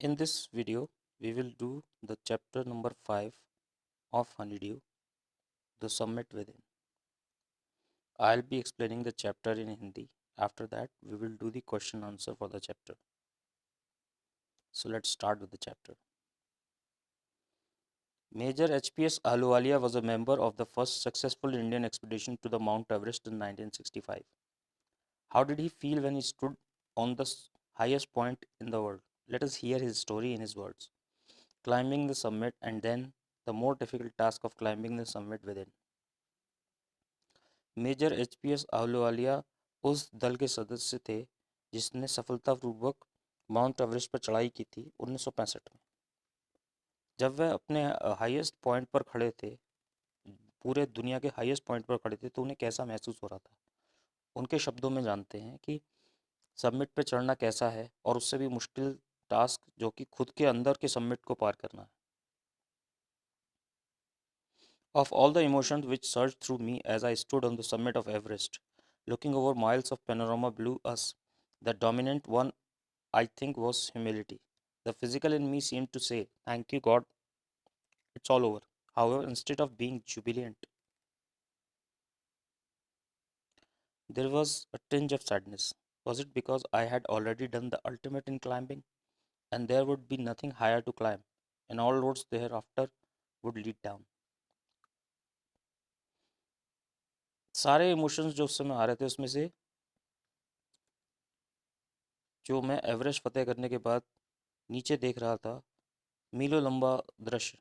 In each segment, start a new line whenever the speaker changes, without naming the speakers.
In this video, we will do the chapter number 5 of Honeydew, The Summit Within. I'll be explaining the chapter in Hindi. After that, we will do the question answer for the chapter. So let's start with the chapter. Major HPS Ahluwalia was a member of the first successful Indian expedition to the Mount Everest in 1965. How did he feel when he stood on the highest point in the world? Let us hear his story in his words. Climbing the summit and then the more difficult task of climbing the summit within. Major HPS Ahluwalia उस दल के सदस्य थे जिसने सफलतापूर्वक mount Everest पर चढ़ाई की थी 1965 में। जब वह अपने हाईएस्ट पॉइंट पर खड़े थे, पूरे दुनिया के हाईएस्ट पॉइंट पर खड़े थे, तो उन्हें कैसा महसूस हो रहा था। उनके शब्दों में जानते हैं कि समिट पर चढ़ना कैसा है और उससे भी मुश्किल टास्क जो कि खुद के अंदर के समिट को पार करना है। Of all the emotions which surged through me as I stood on the summit of Everest, looking over miles of panorama below us, the dominant one I think was humility. The physical in me seemed to say, "Thank you, God, it's all over." However, instead of being jubilant, there was a tinge of sadness. Was it because I had already done the ultimate in climbing, and there would be nothing higher to climb, and all roads thereafter would lead down? सारे emotions जो उस समय आ रहे थे, उसमें से जो मैं एवरेस्ट फतेह करने के बाद नीचे देख रहा था, मीलों लंबा दृश्य,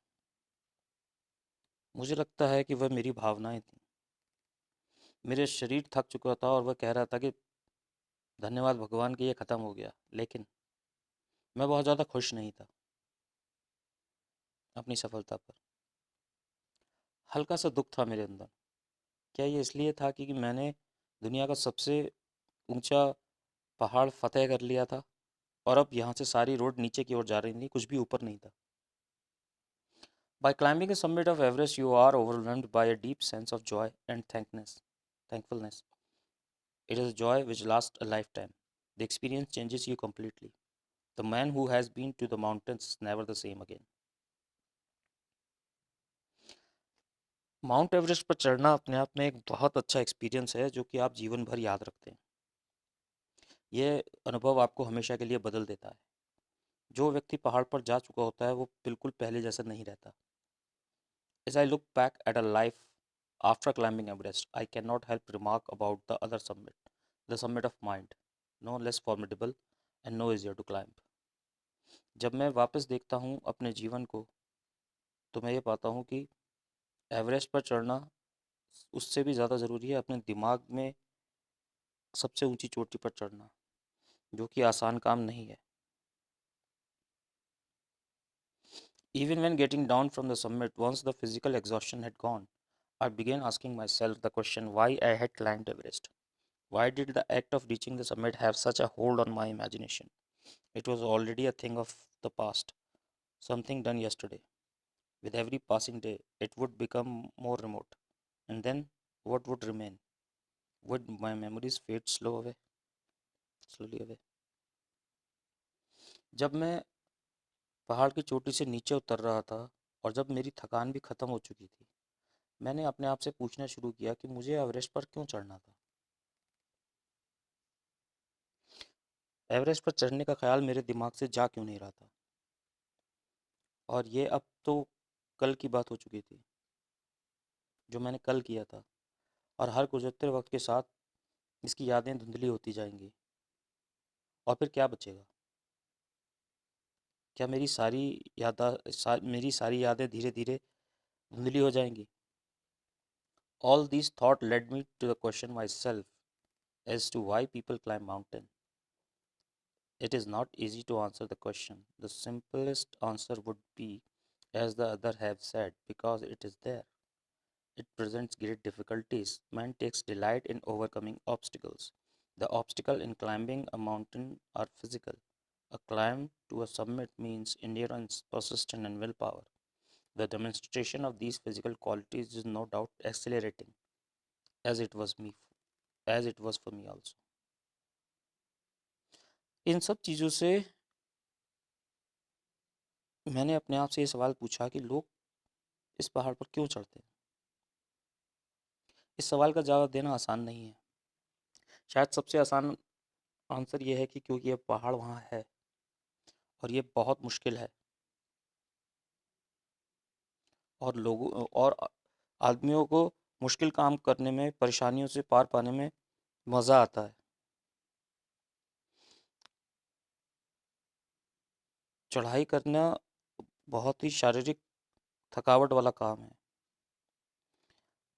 मुझे लगता है कि वह मेरी भावनाएं थीं। मेरे शरीर थक चुका था और वह कह रहा था कि धन्यवाद भगवान कि ये ख़त्म हो गया। लेकिन मैं बहुत ज़्यादा खुश नहीं था अपनी सफलता पर। हल्का सा दुख था मेरे अंदर। क्या ये इसलिए था कि मैंने दुनिया का सबसे ऊंचा पहाड़ फतेह कर लिया था और अब यहाँ से सारी रोड नीचे की ओर जा रही थी, कुछ भी ऊपर नहीं था। By climbing the summit of Everest, you are overwhelmed by a deep sense of joy and thankfulness. It is a joy which lasts a lifetime. The experience changes you completely. The man who has been to the mountains is never the same again. Mount Everest पर चढ़ना अपने आप में एक बहुत अच्छा experience है जो कि आप जीवन भर याद रखते हैं। यह अनुभव आपको हमेशा के लिए बदल देता है। जो व्यक्ति पहाड़ पर जा चुका होता है वो बिल्कुल पहले जैसा नहीं रहता। As I look back at a life after climbing Everest, I cannot help remark about the other summit, the summit of mind, no less formidable and no easier to climb. जब मैं वापस देखता हूँ अपने जीवन को, तो मैं ये पाता हूँ कि एवरेस्ट पर चढ़ना उससे भी ज़्यादा ज़रूरी है अपने दिमाग में सबसे ऊंची चोटी पर चढ़ना, जो कि आसान काम नहीं है। Even when getting down from the summit, once the physical exhaustion had gone, I began asking myself the question why I had climbed Everest. Why did the act of reaching the summit have such a hold on my imagination? It was already a thing of the past, something done yesterday. With every passing day, it would become more remote. And then, what would remain? Would my memories fade slowly away? जब मैं पहाड़ की चोटी से नीचे उतर रहा था और जब मेरी थकान भी खत्म हो चुकी थी, मैंने अपने आप से पूछना शुरू किया कि मुझे एवरेस्ट पर क्यों चढ़ना था। एवरेस्ट पर चढ़ने का ख्याल मेरे दिमाग से जा क्यों नहीं रहा था। और ये अब तो कल की बात हो चुकी थी, जो मैंने कल किया था, और हर गुजरते वक्त के साथ इसकी यादें धुंधली होती जाएंगी। और फिर क्या बचेगा? क्या मेरी सारी यादें धीरे धीरे धुंधली हो जाएंगी? All these thoughts led me to the question myself as to why people climb mountain. It is not easy to answer the question. The simplest answer would be, as the other have said, because it is there. It presents great difficulties. Man takes delight in overcoming obstacles. The obstacle in climbing a mountain are physical. A climb to a summit means endurance, persistence, and willpower. The demonstration of these physical qualities is no doubt exhilarating, as it was me, as it was for me also. इन सब चीज़ों से मैंने अपने आप से ये सवाल पूछा कि लोग इस पहाड़ पर क्यों चढ़ते हैं। इस सवाल का जवाब देना आसान नहीं है। शायद सबसे आसान आंसर ये है कि क्योंकि ये पहाड़ वहाँ है और ये बहुत मुश्किल है, और लोगों और आदमियों को मुश्किल काम करने में, परेशानियों से पार पाने में मज़ा आता है। चढ़ाई करना बहुत ही शारीरिक थकावट वाला काम है।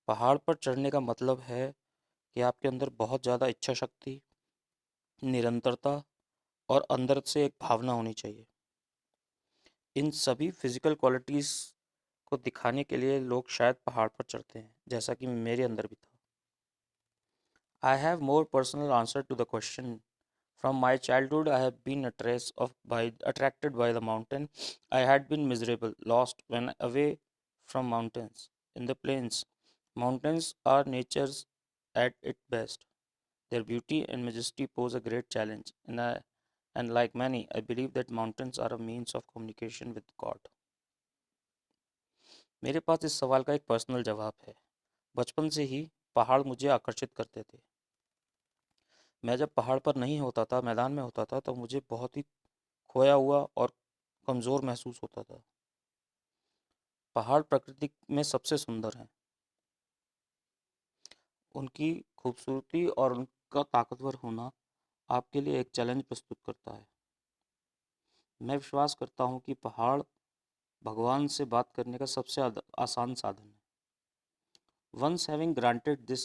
पहाड़ पर चढ़ने का मतलब है कि आपके अंदर बहुत ज़्यादा इच्छा शक्ति, निरंतरता और अंदर से एक भावना होनी चाहिए। इन सभी फिजिकल क्वालिटीज़ को दिखाने के लिए लोग शायद पहाड़ पर चढ़ते हैं, जैसा कि मेरे अंदर भी था। I have more personal answer to the question. From my childhood, I have been attracted by the mountain. I had been miserable, lost when away from mountains. In the plains, mountains are nature's at its best. Their beauty and majesty pose a great challenge, and like many, I believe that mountains are a means of communication with God. मेरे पास इस सवाल का एक personal जवाब है। बचपन से ही पहाड़ मुझे आकर्षित करते थे। मैं जब पहाड़ पर नहीं होता था, मैदान में होता था, तो मुझे बहुत ही खोया हुआ और कमज़ोर महसूस होता था। पहाड़ प्रकृति में सबसे सुंदर हैं। उनकी खूबसूरती और उनका ताकतवर होना आपके लिए एक चैलेंज प्रस्तुत करता है। मैं विश्वास करता हूँ कि पहाड़ भगवान से बात करने का सबसे आसान साधन है। Once having granted this,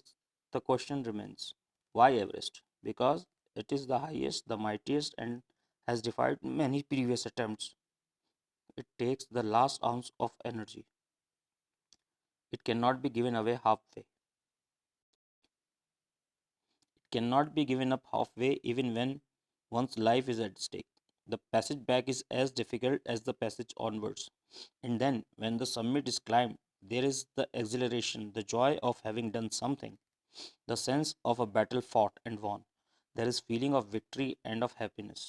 the question remains, why Everest? Because it is the highest, the mightiest, and has defied many previous attempts. It takes the last ounce of energy. It cannot be given away halfway. It cannot be given up halfway even when one's life is at stake. The passage back is as difficult as the passage onwards. And then, when the summit is climbed, there is the exhilaration, the joy of having done something, the sense of a battle fought and won. There is feeling of victory and of happiness.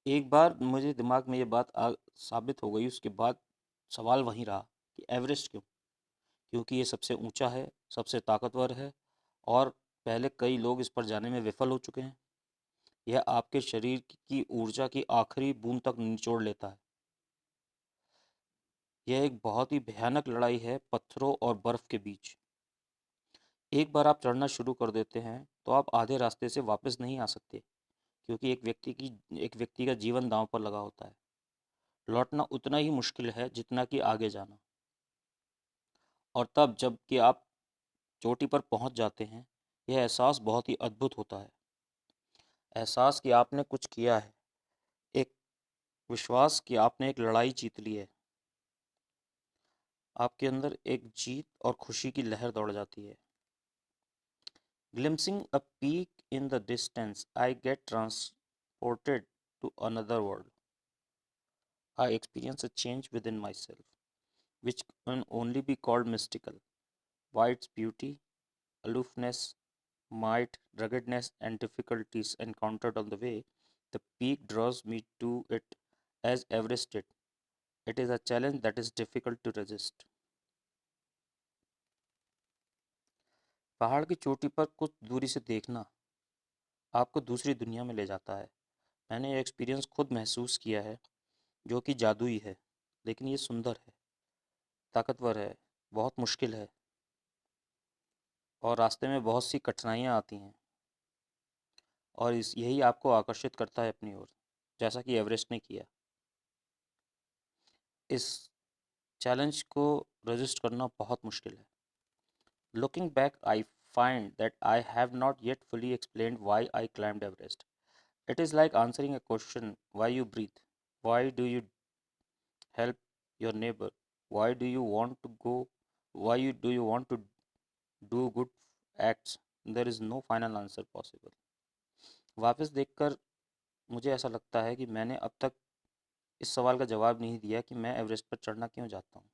एक बार मुझे दिमाग में ये बात साबित हो गई, उसके बाद सवाल वहीं रहा कि एवरेस्ट क्यों? क्योंकि ये सबसे ऊंचा है, सबसे ताकतवर है, और पहले कई लोग इस पर जाने में विफल हो चुके हैं। यह आपके शरीर की ऊर्जा की आखिरी बूंद तक निचोड़ लेता है। यह एक बहुत ही भयानक लड़ाई है पत्थरों और बर्फ के बीच। एक बार आप चढ़ना शुरू कर देते हैं तो आप आधे रास्ते से वापस नहीं आ सकते, क्योंकि एक व्यक्ति का जीवन दांव पर लगा होता है। लौटना उतना ही मुश्किल है जितना कि आगे जाना। और तब जब कि आप चोटी पर पहुंच जाते हैं, यह एहसास बहुत ही अद्भुत होता है। एहसास कि आपने कुछ किया है, एक विश्वास कि आपने एक लड़ाई जीत ली है। आपके अंदर एक जीत और खुशी की लहर दौड़ जाती है। Glimpsing a peak in the distance, I get transported to another world. I experience a change within myself, which can only be called mystical. By its beauty, aloofness, might, ruggedness, and difficulties encountered on the way, the peak draws me to it as Everest did. It is a challenge that is difficult to resist. पहाड़ की चोटी पर कुछ दूरी से देखना आपको दूसरी दुनिया में ले जाता है। मैंने ये एक्सपीरियंस खुद महसूस किया है, जो कि जादुई है, लेकिन ये सुंदर है, ताकतवर है, बहुत मुश्किल है, और रास्ते में बहुत सी कठिनाइयाँ आती हैं, और यही आपको आकर्षित करता है अपनी ओर, जैसा कि एवरेस्ट ने किया। इस चैलेंज को रजिस्ट करना बहुत मुश्किल है। Looking back, I find that I have not yet fully explained why I climbed Everest. It is like answering a question, why you breathe, why do you help your neighbor, why do you want to go, do you want to do good acts. There is no final answer possible. वापस देखकर मुझे ऐसा लगता है कि मैंने अब तक इस सवाल का जवाब नहीं दिया कि मैं एवरेस्ट पर चढ़ना क्यों चाहता हूँ।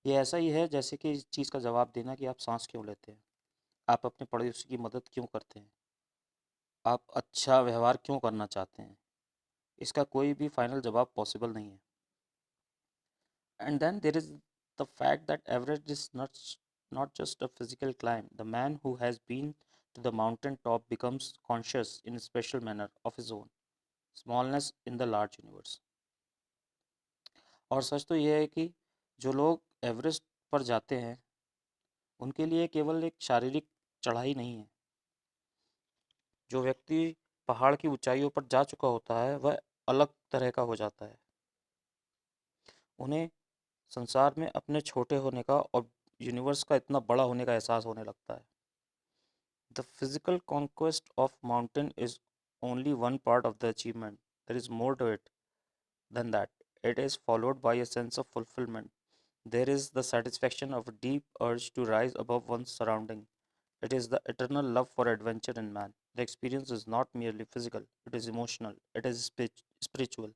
ये ऐसा ही है जैसे कि इस चीज़ का जवाब देना कि आप सांस क्यों लेते हैं, आप अपने पड़ोसी की मदद क्यों करते हैं, आप अच्छा व्यवहार क्यों करना चाहते हैं। इसका कोई भी फाइनल जवाब पॉसिबल नहीं है. And then there is the fact that Everest is not just a physical climb. The man who has been to the mountain top becomes conscious in a special manner of his own smallness in the large universe. और सच तो यह है कि जो लोग Everest पर जाते हैं उनके लिए केवल एक शारीरिक चढ़ाई नहीं है. जो व्यक्ति पहाड़ की ऊंचाइयों पर जा चुका होता है वह अलग तरह का हो जाता है. उन्हें संसार में अपने छोटे होने का और यूनिवर्स का इतना बड़ा होने का एहसास होने लगता है. The physical conquest of mountain is only one part of the achievement. There is more to it than that. It is followed by a sense of fulfillment. There is the satisfaction of a deep urge to rise above one's surrounding. It is the eternal love for adventure in man. The experience is not merely physical, it is emotional, it is spiritual.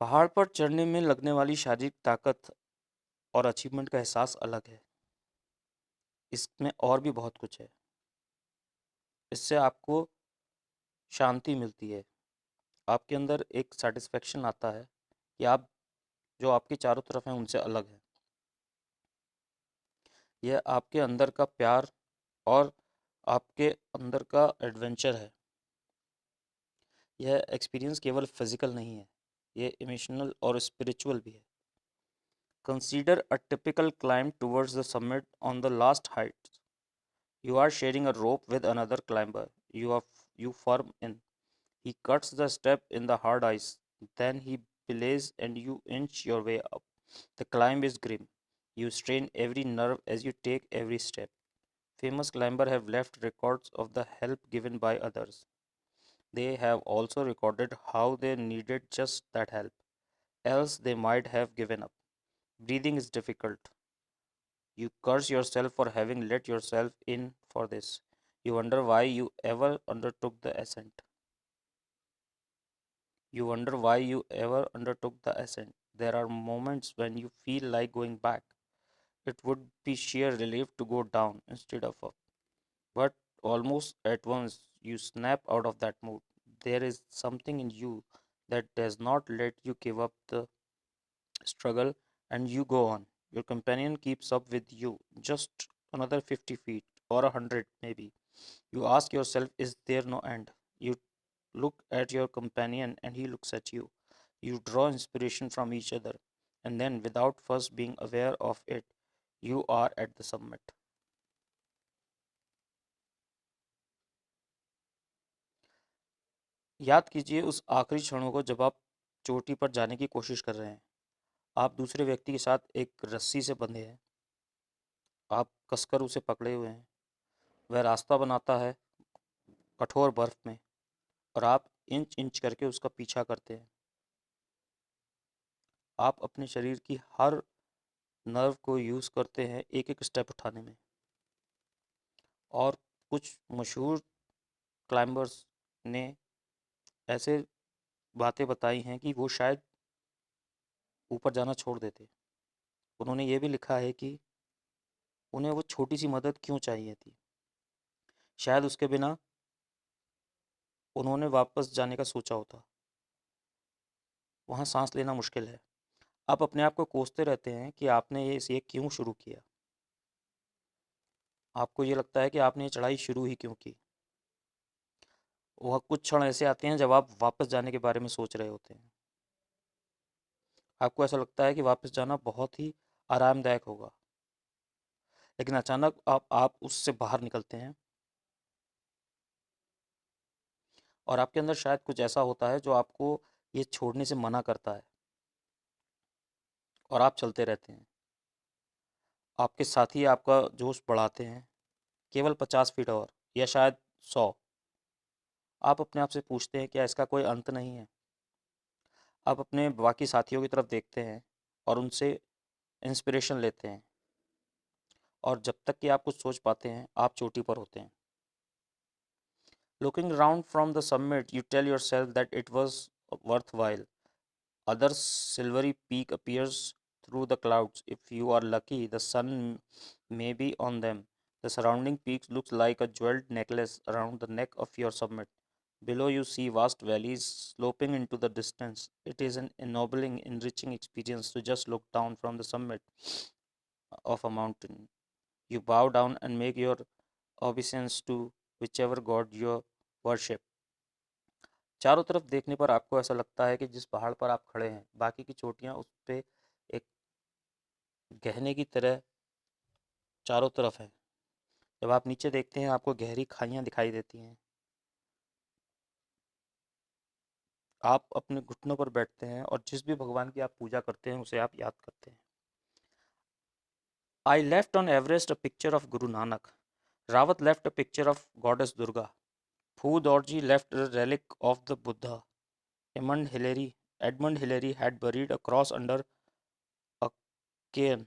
पहाड़ पर चढ़ने में लगने वाली शारीरिक ताकत और achievement का एहसास अलग है. इसमें और भी बहुत कुछ है. इससे आपको शांति मिलती है. आपके अंदर एक सेटिस्फेक्शन आता है कि आप जो आपके चारों तरफ हैं उनसे अलग हैं. यह आपके अंदर का प्यार और आपके अंदर का एडवेंचर है. यह एक्सपीरियंस केवल फिजिकल नहीं है, ये इमोशनल और स्पिरिचुअल भी है. Consider a typical climb towards the summit. On the last height, you are sharing a rope with another climber. You firm in. He cuts the step in the hard ice. Then he belays and you inch your way up. The climb is grim. You strain every nerve as you take every step. Famous climbers have left records of the help given by others. They have also recorded how they needed just that help, else they might have given up. Breathing is difficult. You curse yourself for having let yourself in for this. You wonder why you ever undertook the ascent. You wonder why you ever undertook the ascent. There are moments when you feel like going back. It would be sheer relief to go down instead of up. But almost at once you snap out of that mood. There is something in you that does not let you give up the struggle and you go on. Your companion keeps up with you just another 50 feet or 100 maybe. You ask yourself, is there no end? You look at your companion and he looks at you. You draw inspiration from each other, and then, without first being aware of it, you are at the summit. याद कीजिए उस आखिरी क्षणों को जब आप चोटी पर जाने की कोशिश कर रहे हैं. आप दूसरे व्यक्ति के साथ एक रस्सी से बंधे हैं. आप कसकर उसे पकड़े हुए हैं. वह रास्ता बनाता है कठोर बर्फ में और आप इंच इंच करके उसका पीछा करते हैं. आप अपने शरीर की हर नर्व को यूज़ करते हैं एक एक स्टेप उठाने में. और कुछ मशहूर क्लाइंबर्स ने ऐसे बातें बताई हैं कि वो शायद ऊपर जाना छोड़ देते. उन्होंने ये भी लिखा है कि उन्हें वो छोटी सी मदद क्यों चाहिए थी. शायद उसके बिना उन्होंने वापस जाने का सोचा होता. वहाँ सांस लेना मुश्किल है. आप अपने आप को कोसते रहते हैं कि आपने ये क्यों शुरू किया. आपको ये लगता है कि आपने ये चढ़ाई शुरू ही क्यों की. वह कुछ क्षण ऐसे आते हैं जब आप वापस जाने के बारे में सोच रहे होते हैं. आपको ऐसा लगता है कि वापस जाना बहुत ही आरामदायक होगा. लेकिन अचानक आप उससे बाहर निकलते हैं और आपके अंदर शायद कुछ ऐसा होता है जो आपको ये छोड़ने से मना करता है. और आप चलते रहते हैं. आपके साथी आपका जोश बढ़ाते हैं. केवल 50 फीट और या शायद 100. आप अपने आप से पूछते हैं क्या इसका कोई अंत नहीं है. आप अपने बाकी साथियों की तरफ देखते हैं और उनसे इंस्पिरेशन लेते हैं. और जब तक कि आप कुछ सोच पाते हैं आप चोटी पर होते हैं. Looking around from the summit, you tell yourself that it was worthwhile. Other silvery peak appears through the clouds. If you are lucky, the sun may be on them. The surrounding peaks looks like a jeweled necklace around the neck of your summit. Below you see vast valleys sloping into the distance. It is an ennobling, enriching experience to just look down from the summit of a mountain. You bow down and make your obeisance to whichever god you worship. चारों तरफ देखने पर आपको ऐसा लगता है कि जिस पहाड़ पर आप खड़े हैं बाकी की चोटियां उस पे एक गहने की तरह चारों तरफ है। जब आप नीचे देखते हैं आपको गहरी खाइयां दिखाई देती हैं। आप अपने घुटनों पर बैठते हैं और जिस भी भगवान की आप पूजा करते हैं उसे आप याद करते हैं। I left on Everest a picture of Guru Nanak. Rawat left a picture of Goddess Durga. Phu Dorji left a relic of the Buddha. Edmund Hillary had buried a cross under a cairn,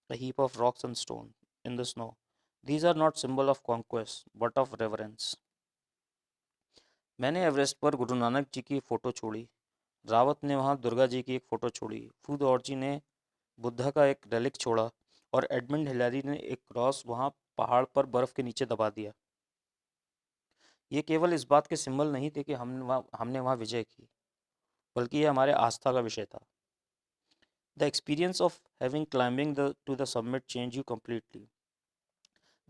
a heap of rocks and stone in the snow. These are not symbol of conquest, but of reverence. मैंने Everest पर गुरु नानक जी की photo छोड़ी। रावत ने वहाँ दुर्गा जी की एक photo छोड़ी। फूद जी ने बुद्धा का एक रेलिक छोड़ा और एडमंड हिलारी ने एक क्रॉस वहाँ पहाड़ पर बर्फ़ के नीचे दबा दिया। ये केवल इस बात के सिंबल नहीं थे कि हमने वहाँ विजय की, बल्कि ये हमारे आस्था का विषय था। The experience of having climbing to the summit change you completely.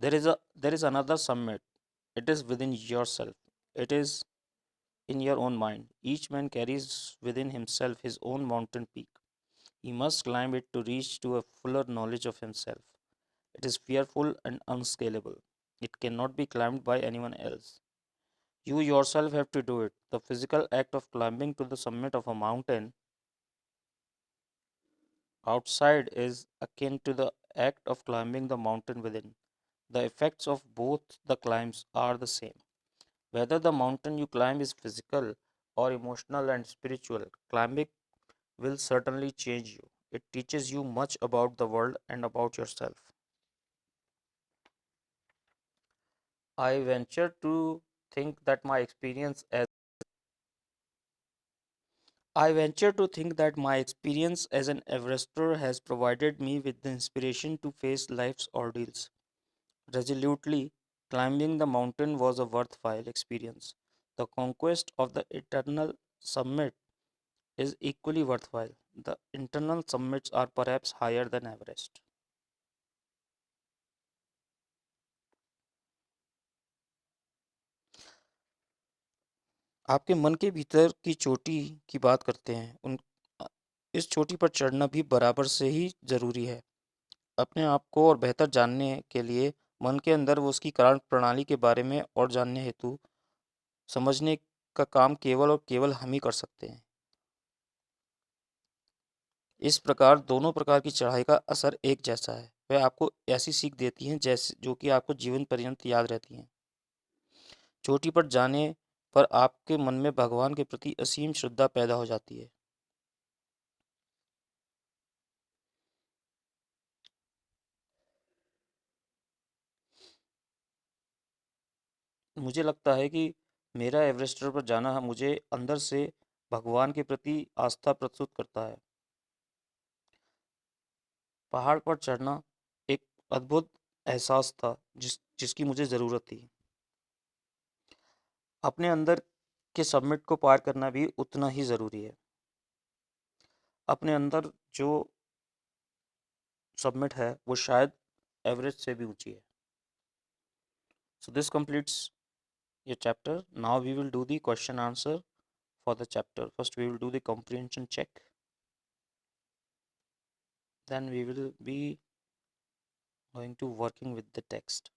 There is another summit. It is within yourself. It is in your own mind. Each man carries within himself his own mountain peak. He must climb it to reach to a fuller knowledge of himself. It is fearful and unscalable. It cannot be climbed by anyone else. You yourself have to do it. The physical act of climbing to the summit of a mountain outside is akin to the act of climbing the mountain within. The effects of both the climbs are the same. Whether the mountain you climb is physical or emotional and spiritual, climbing will certainly change you. It teaches you much about the world and about yourself. I venture to think that my experience as I venture to think that my experience as an Everester has provided me with the inspiration to face life's ordeals. Resolutely, climbing the mountain was a worthwhile experience. The conquest of the eternal summit is equally worthwhile. The internal summits are perhaps higher than Everest. आपके मन के भीतर की चोटी की बात करते हैं इस चोटी पर चढ़ना भी बराबर से ही जरूरी है। अपने आप को और बेहतर जानने के लिए मन के अंदर वो उसकी कारण प्रणाली के बारे में और जानने हेतु समझने का काम केवल और केवल हम ही कर सकते हैं। इस प्रकार दोनों प्रकार की चढ़ाई का असर एक जैसा है। वह आपको ऐसी सीख देती हैं जैसे जो कि आपको जीवन पर्यंत याद रहती हैं। चोटी पर जाने पर आपके मन में भगवान के प्रति असीम श्रद्धा पैदा हो जाती है। मुझे लगता है कि मेरा एवरेस्टर पर जाना मुझे अंदर से भगवान के प्रति आस्था प्रस्तुत करता है। पहाड़ पर चढ़ना एक अद्भुत एहसास था जिसकी मुझे ज़रूरत थी। अपने अंदर के सबमिट को पार करना भी उतना ही ज़रूरी है। अपने अंदर जो सबमिट है वो शायद एवरेस्ट से भी ऊंची है। So this completes your chapter. Now we will do the question answer for the chapter. First we will do the comprehension check. Then we will be going to working with the text.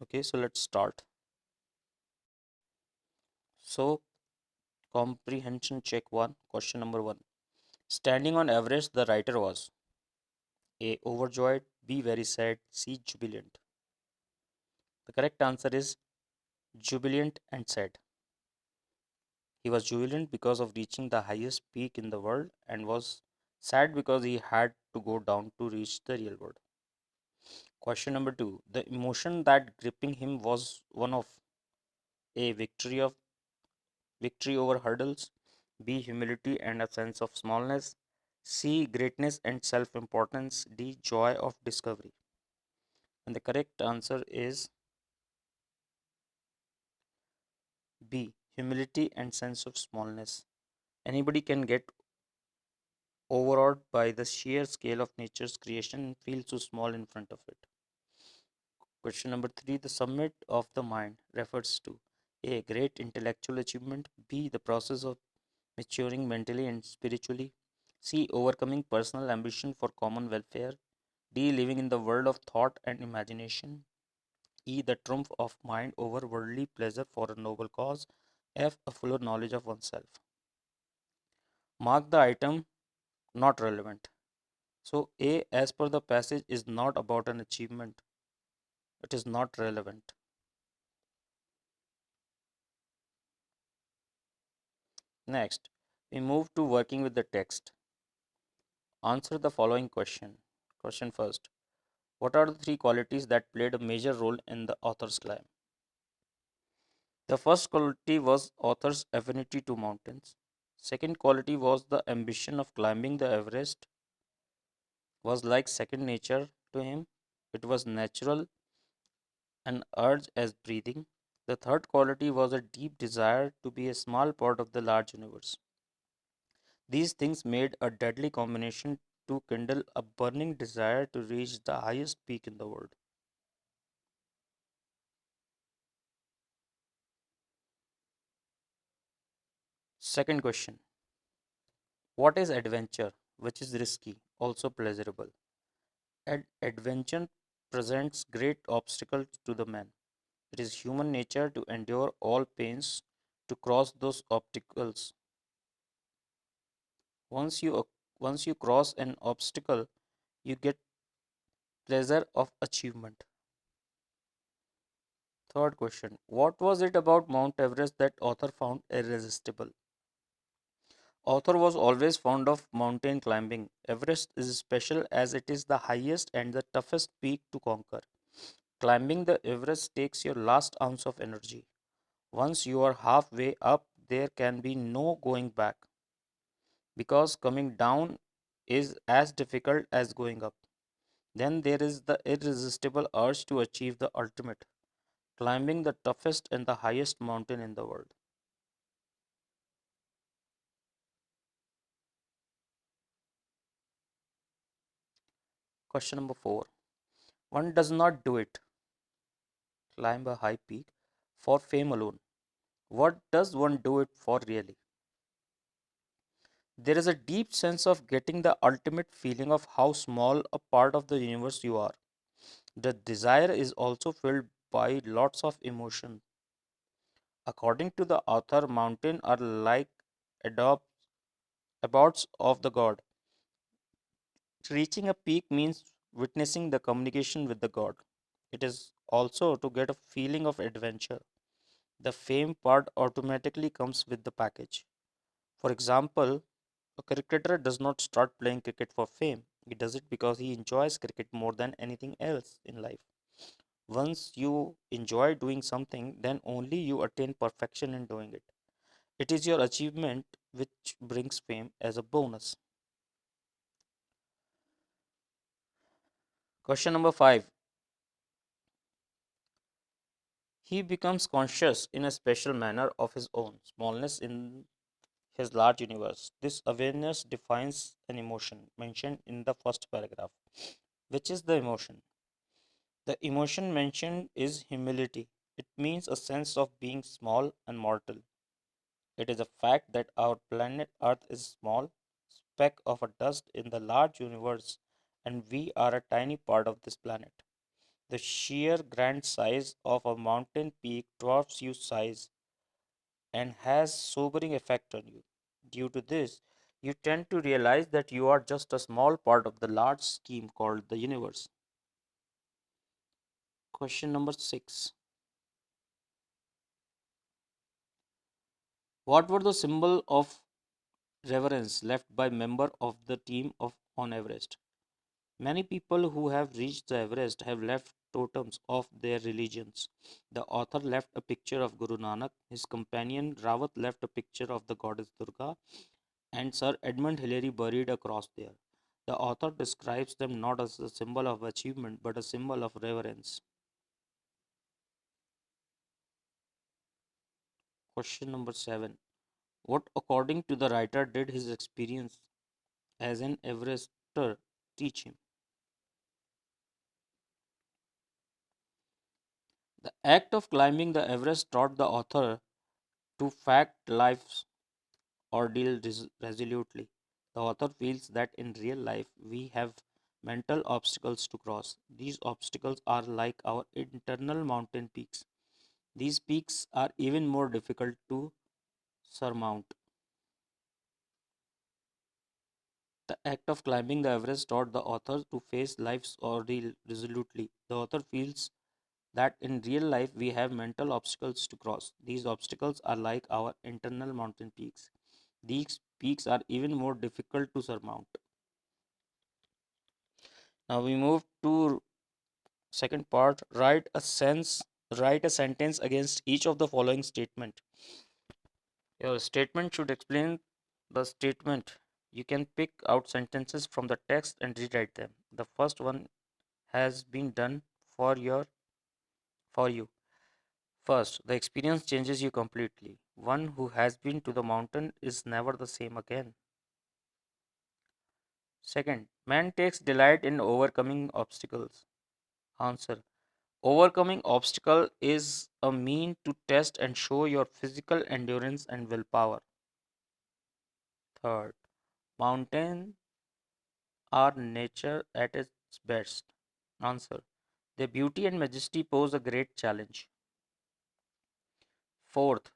Okay, so let's start. So comprehension check 1, question number 1. Standing on Everest, the writer was A. Overjoyed, B. Very sad, C. Jubilant. The correct answer is jubilant and sad. He was jubilant because of reaching the highest peak in the world and was sad because he had to go down to reach the real world. Question number 2. The emotion that gripping him was one of A. Victory over hurdles, B. Humility and a sense of smallness, C. Greatness and self importance, D. Joy of discovery. And the correct answer is B, humility and sense of smallness. Anybody can get overawed by the sheer scale of nature's creation and feel so small in front of it. Question number 3, the summit of the mind refers to A, great intellectual achievement, B, the process of maturing mentally and spiritually, C, overcoming personal ambition for common welfare, D, living in the world of thought and imagination, E, the triumph of mind over worldly pleasure for a noble cause, F, a fuller knowledge of oneself. Mark the item not relevant. So, A, as per the passage, is not about an achievement, it is not relevant. Next, we move to working with the text. Answer the following question. Question first. What are the three qualities that played a major role in the author's climb? The first quality was author's affinity to mountains. Second quality was the ambition of climbing the Everest was like second nature to him. It was natural and urge as breathing. The third quality was a deep desire to be a small part of the large universe. These things made a deadly combination to kindle a burning desire to reach the highest peak in the world. Second question. What is adventure, which is risky, also pleasurable? Adventure presents great obstacles to the man. It is human nature to endure all pains to cross those obstacles. Once you once you cross an obstacle, you get pleasure of achievement. Third question. What was it about Mount Everest that author found irresistible? Author was always fond of mountain climbing. Everest is special as it is the highest and the toughest peak to conquer. Climbing the Everest takes your last ounce of energy. Once you are halfway up, there can be no going back because coming down is as difficult as going up. Then there is the irresistible urge to achieve the ultimate, climbing the toughest and the highest mountain in the world. Question number 4. One does not do it, climb a high peak, for fame alone. What does one do it for really? There is a deep sense of getting the ultimate feeling of how small a part of the universe you are. The desire is also filled by lots of emotion. According to the author, mountains are like abodes of the god. Reaching a peak means witnessing the communication with the god. It is also to get a feeling of adventure. The fame part automatically comes with the package. For example, a cricketer does not start playing cricket for fame. He does it because he enjoys cricket more than anything else in life. Once you enjoy doing something, then only you attain perfection in doing it. It is your achievement which brings fame as a bonus. Question number 5. He becomes conscious in a special manner of his own smallness in his large universe. This awareness defines an emotion mentioned in the first paragraph. Which is the emotion? The emotion mentioned is humility. It means a sense of being small and mortal. It is a fact that our planet Earth is a small speck of a dust in the large universe, and we are a tiny part of this planet. The sheer grand size of a mountain peak dwarfs your size and has sobering effect on you. Due to this, you tend to realize that you are just a small part of the large scheme called the universe. Question number 6. What were the symbol of reverence left by member of the team of on Everest? Many people who have reached the Everest have left totems of their religions. The author left a picture of Guru Nanak, his companion Rawat left a picture of the goddess Durga, and Sir Edmund Hillary buried a cross there. The author describes them not as a symbol of achievement but a symbol of reverence. Question number 7. What, according to the writer, did his experience as an Everester teach him? The act of climbing the Everest taught the author to fact life's ordeal resolutely. The author feels that in real life we have mental obstacles to cross. These obstacles are like our internal mountain peaks. These peaks are even more difficult to surmount. The act of climbing the Everest taught the author to face life's ordeal resolutely. The author feels that in real life we have mental obstacles to cross. These obstacles are like our internal mountain peaks. These peaks are even more difficult to surmount. Now we move to second part. Write a sentence against each of the following statement. Your statement should explain the statement. You can pick out sentences from the text and rewrite them. The first one has been done for you. First, the experience changes you completely. One who has been to the mountain is never the same again. Second, man takes delight in overcoming obstacles. Answer: overcoming obstacle is a mean to test and show your physical endurance and willpower. Third, mountains are nature at its best. Answer: their beauty and majesty pose a great challenge. Fourth,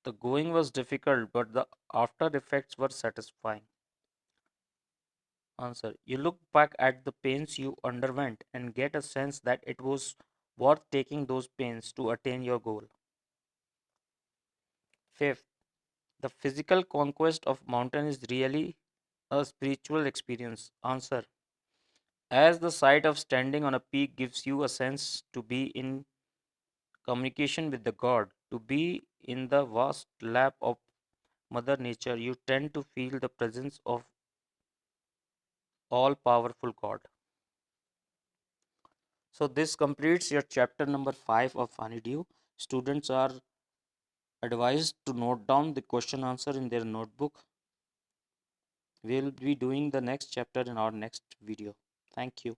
the going was difficult, but the after effects were satisfying. Answer: you look back at the pains you underwent and get a sense that it was worth taking those pains to attain your goal. Fifth, the physical conquest of mountain is really a spiritual experience. Answer: as the sight of standing on a peak gives you a sense to be in communication with the God, to be in the vast lap of Mother Nature, you tend to feel the presence of all powerful God. So, this completes your chapter number 5 of Honeydew. Students are advised to note down the question answer in their notebook. We will be doing the next chapter in our next video. Thank you.